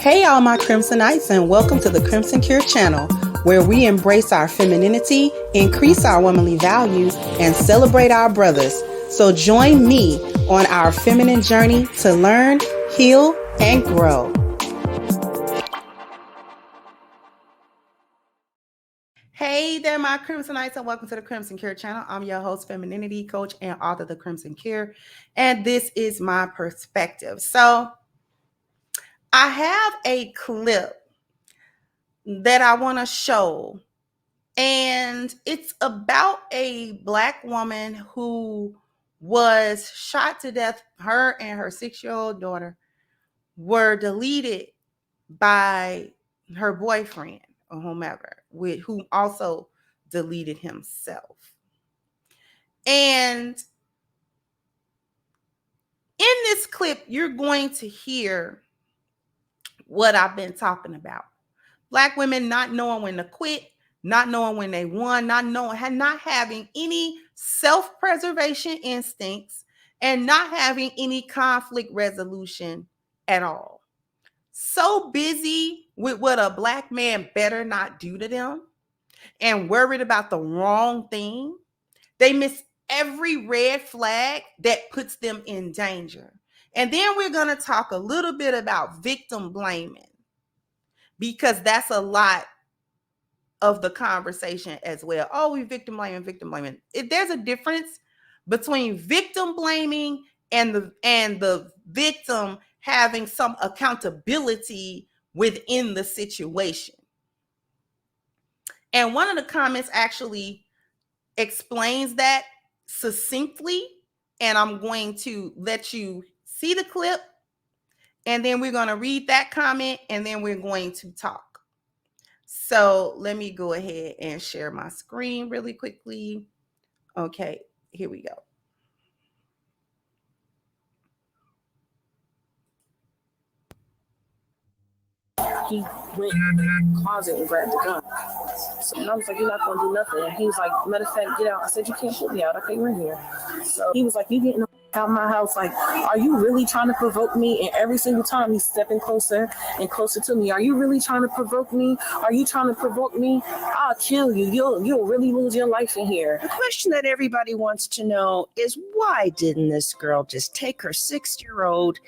Hey, all my Crimsonites, and welcome to the Crimson Cure channel, where we embrace our femininity, increase our womanly values, and celebrate our brothers. So join me on our feminine journey to learn, heal, and grow. Hey there, my Crimsonites, and welcome to the Crimson Cure channel. I'm your host, femininity coach, and author of the Crimson Cure, and this is my perspective. So I have a clip that I want to show, and it's about a Black woman who was shot to death. Her and her 6-year-old daughter were deleted by her boyfriend or whomever, who also deleted himself. And in this clip, you're going to hear what I've been talking about. Black women not knowing when to quit, not knowing when they won, not having any self-preservation instincts, and not having any conflict resolution at all. So busy with what a Black man better not do to them and worried about the wrong thing, they miss every red flag that puts them in danger. And then we're going to talk a little bit about victim blaming, because that's a lot of the conversation as well. Oh, we victim blaming. There's a difference between victim blaming and the victim having some accountability within the situation. And one of the comments actually explains that succinctly, and I'm going to let you see the clip, and then we're going to read that comment, and then we're going to talk. So let me go ahead and share my screen really quickly. Okay, here we go. He went in the closet and grabbed the gun. So, and I was like, you're not going to do nothing. And he was like, matter of fact, get out. I said, you can't put me out. Okay, we're here. So he was like, you getting out of my house? Like, are you really trying to provoke me? And every single time he's stepping closer and closer to me. Are you really trying to provoke me? Are you trying to provoke me? I'll kill you. You'll really lose your life in here. The question that everybody wants to know is, why didn't this girl just take her 6-year-old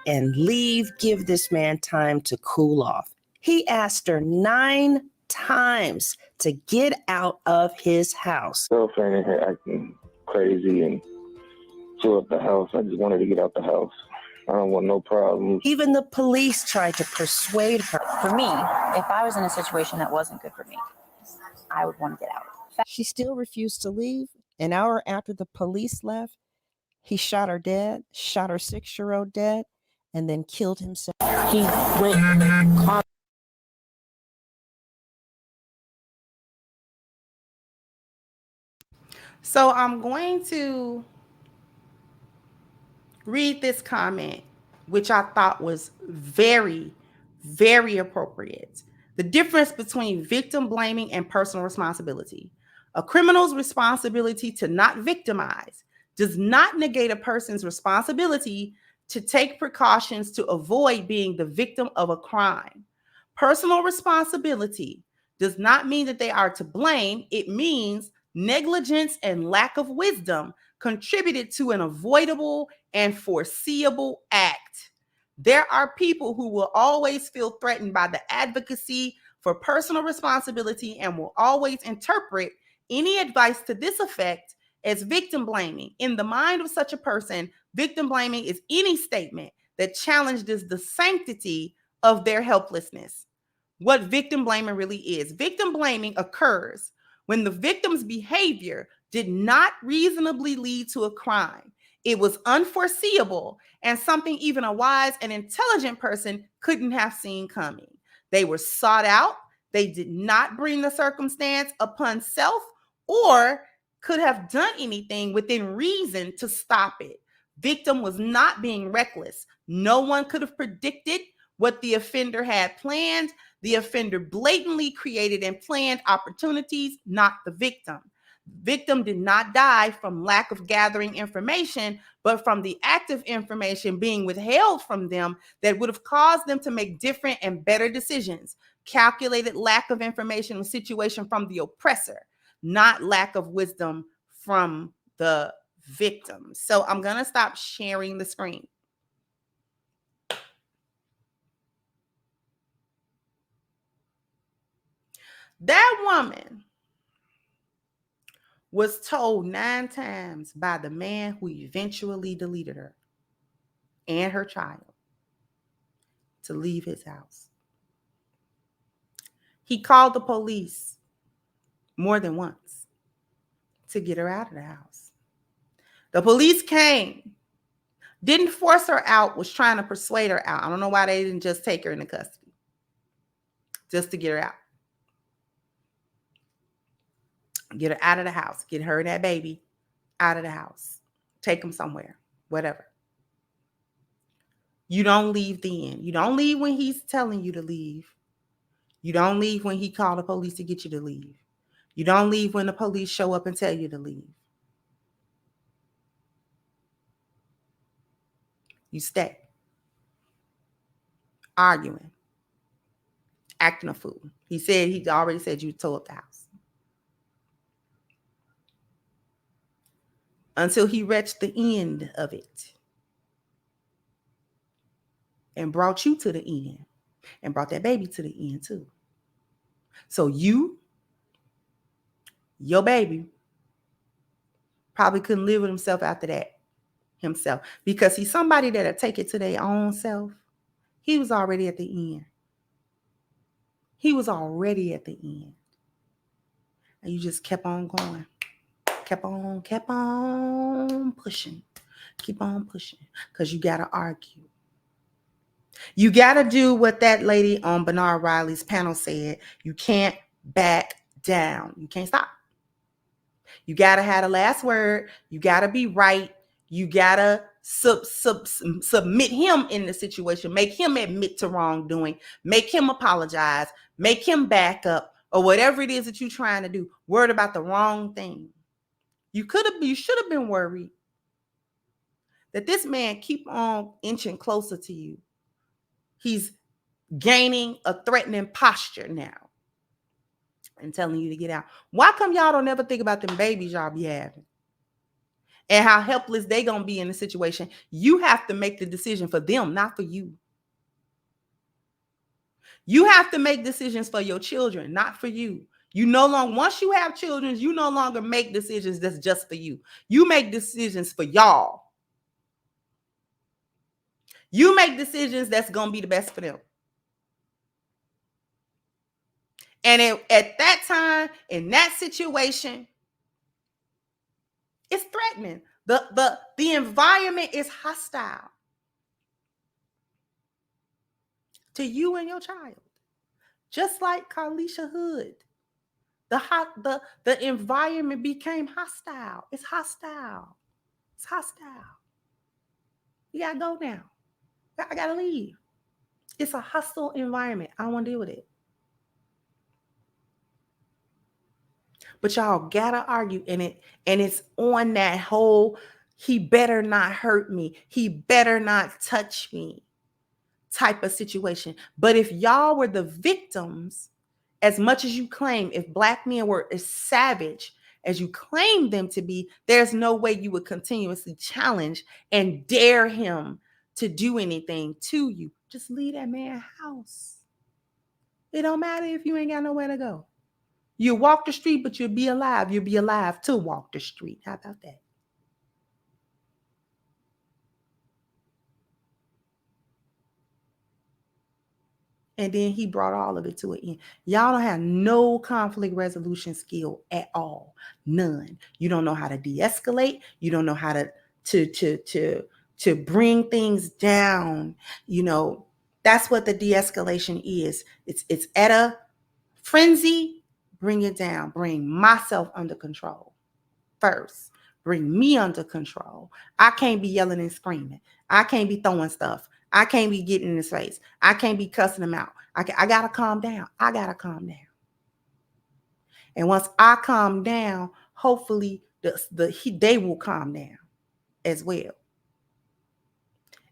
and leave, give this man time to cool off? He asked her 9 times to get out of his house. Girlfriend in here acting crazy and blew up the house. I just wanted to get out the house. I don't want no problems. Even the police tried to persuade her. For me, if I was in a situation that wasn't good for me, I would want to get out. She still refused to leave. An hour after the police left, he shot her dead, shot her 6-year-old dead, and then killed himself. He went in the closet. So I'm going to read this comment, which I thought was very, very appropriate. The difference between victim blaming and personal responsibility. A criminal's responsibility to not victimize does not negate a person's responsibility to take precautions to avoid being the victim of a crime. Personal responsibility does not mean that they are to blame. It means negligence and lack of wisdom contributed to an avoidable and foreseeable act. There are people who will always feel threatened by the advocacy for personal responsibility and will always interpret any advice to this effect as victim blaming. In the mind of such a person, victim blaming is any statement that challenges the sanctity of their helplessness. What victim blaming really is. Victim blaming occurs when the victim's behavior did not reasonably lead to a crime. It was unforeseeable and something even a wise and intelligent person couldn't have seen coming. They were sought out. They did not bring the circumstance upon self or could have done anything within reason to stop it. Victim was not being reckless. No one could have predicted what the offender had planned. The offender blatantly created and planned opportunities, not the victim. victim did not die from lack of gathering information, but from the active information being withheld from them that would have caused them to make different and better decisions. Calculated lack of information or situation from the oppressor, not lack of wisdom from the victim. So I'm going to stop sharing the screen. That woman was told 9 times by the man who eventually deleted her and her child to leave his house. He called the police more than once to get her out of the house. The police came, didn't force her out, was trying to persuade her out. I don't know why they didn't just take her into custody, just to get her out. Get her out of the house. Get her and that baby out of the house. Take them somewhere, whatever. You don't leave then. You don't leave when he's telling you to leave. You don't leave when he called the police to get you to leave. You don't leave when the police show up and tell you to leave. You stay. Arguing. Acting a fool. He already said you tore up the house. Until he reached the end of it. And brought you to the end. And brought that baby to the end too. So you, your baby, probably couldn't live with himself after that. Himself. Because he's somebody that'll take it to their own self. He was already at the end. He was already at the end. And you just kept on going. Kept on pushing. Keep on pushing. Because you got to argue. You got to do what that lady on Bernard Riley's panel said. You can't back down. You can't stop. You got to have the last word. You got to be right. You got to submit him in the situation. Make him admit to wrongdoing. Make him apologize. Make him back up. Or whatever it is that you're trying to do. Worried about the wrong thing. You should have been worried that this man keep on inching closer to you. He's gaining a threatening posture now and telling you to get out. Why come y'all don't ever think about them babies y'all be having and how helpless they gonna be in the situation? You have to make the decision for them, not for you. You have to make decisions for your children, not for you. Once you have children, you no longer make decisions that's just for you. You make decisions for y'all. You make decisions that's going to be the best for them. And at that time, in that situation, it's threatening. The environment is hostile to you and your child. Just like Carlisha Hood. The environment became hostile. It's hostile. It's hostile. You gotta go now. I gotta leave. It's a hostile environment. I don't want to deal with it. But y'all gotta argue in it, and it's on that whole he better not hurt me, he better not touch me type of situation. But if y'all were the victims, as much as you claim, if Black men were as savage as you claim them to be, there's no way you would continuously challenge and dare him to do anything to you. Just leave that man's house. It don't matter if you ain't got nowhere to go. You walk the street, but you'll be alive. You'll be alive to walk the street. How about that? And then he brought all of it to an end. Y'all don't have no conflict resolution skill at all. None. You don't know how to de-escalate. You don't know how to bring things down. You know, that's what the de-escalation is. It's at a frenzy. Bring it down. Bring myself under control first. Bring me under control. I can't be yelling and screaming. I can't be throwing stuff. I can't be getting in his face. I can't be cussing him out. I got to calm down. I got to calm down. And once I calm down, hopefully they will calm down as well.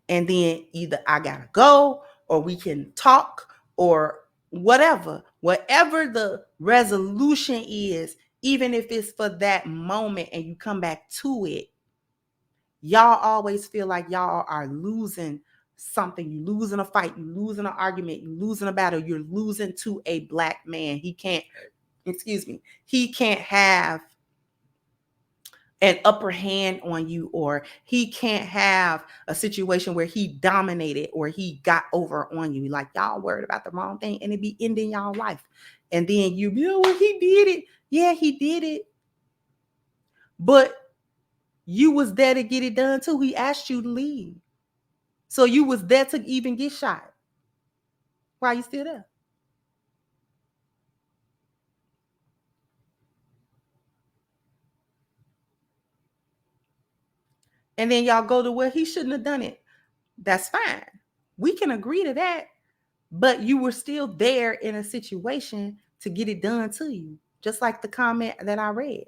And then either I gotta go, or we can talk, or whatever the resolution is, even if it's for that moment and you come back to it. Y'all always feel like y'all are losing something. You losing a fight, you losing an argument, you losing a battle, you're losing to a Black man. He can't have an upper hand on you, or he can't have a situation where he dominated or he got over on you. Like, y'all worried about the wrong thing and it be ending y'all life. And then you be, oh, well, he did it. Yeah, he did it. But you was there to get it done too. He asked you to leave. So you was there to even get shot. Why are you still there? And then y'all go to where he shouldn't have done it. That's fine. We can agree to that. But you were still there in a situation to get it done to you. Just like the comment that I read.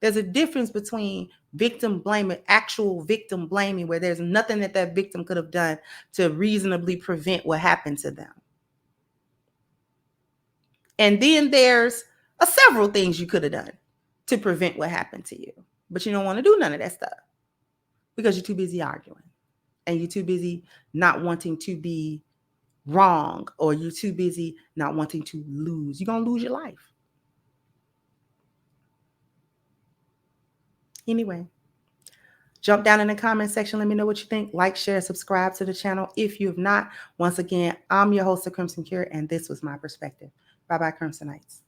There's a difference between victim blaming, actual victim blaming, where there's nothing that victim could have done to reasonably prevent what happened to them. And then there's several things you could have done to prevent what happened to you. But you don't want to do none of that stuff because you're too busy arguing, and you're too busy not wanting to be wrong, or you're too busy not wanting to lose. You're going to lose your life. Anyway, jump down in the comment section. Let me know what you think. Like, share, subscribe to the channel if you have not. Once again, I'm your host of Crimson Cure, and this was my perspective. Bye-bye, Crimsonites.